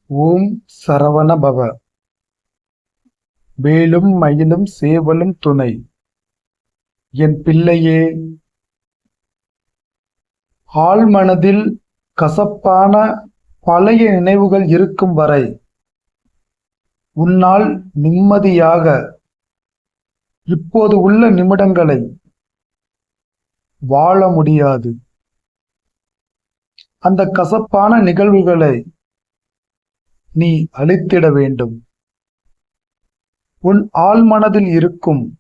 ஓம் சரவண பவ. வேலும் மயிலும் சேவலும் துணை. என் பிள்ளையே, ஆழ்மனதில் கசப்பான பழைய நினைவுகள் இருக்கும் வரை உன்னால் நிம்மதியாக இப்போது உள்ள நிமிடங்களை வாழ முடியாது. அந்த கசப்பான நிகழ்வுகளை நீ அழித்திட வேண்டும். உன் ஆழ்மனதில் இருக்கும்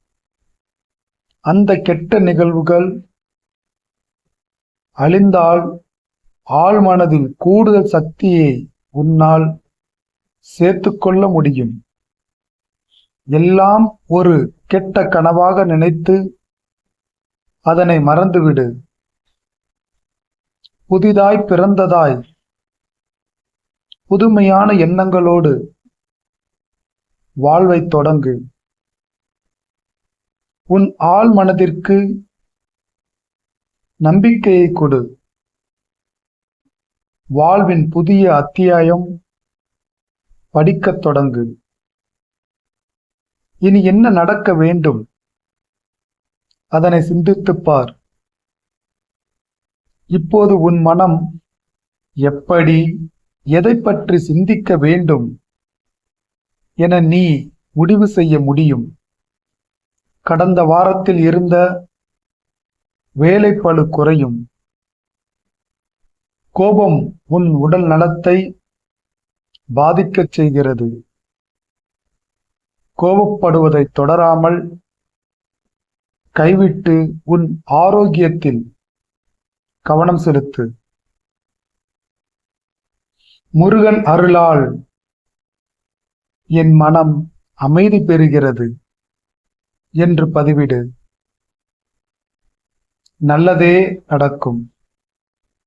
அந்த கெட்ட நிகழ்வுகள் அழிந்தால் ஆழ்மனதில் கூடுதல் சக்தியை உன்னால் சேர்த்துக்கொள்ள முடியும். எல்லாம் ஒரு கெட்ட கனவாக நினைத்து அதனை மறந்துவிடு. புதிதாய் பிறந்ததாய் புதுமையான எண்ணங்களோடு வாழ்வை தொடங்கு. உன் ஆழ் மனதிற்கு நம்பிக்கையை கொடு. வாழ்வின் புதிய அத்தியாயம் படிக்கத் தொடங்கு. இனி என்ன நடக்க வேண்டும் அதனை சிந்தித்துப் பார். இப்போது உன் மனம் எப்படி எதை பற்றி சிந்திக்க வேண்டும் என நீ முடிவு செய்ய முடியும். கடந்த வாரத்தில் இருந்த வேலைப்பளு குறையும். கோபம் உன் உடல் நலத்தை பாதிக்கச் செய்கிறது. கோபப்படுவதை தொடராமல் கைவிட்டு உன் ஆரோக்கியத்தில் கவனம் செலுத்து. முருகன் அருளால் என் மனம் அமைதி பெறுகிறது என்று பதிவிடு. நல்லதே நடக்கும்.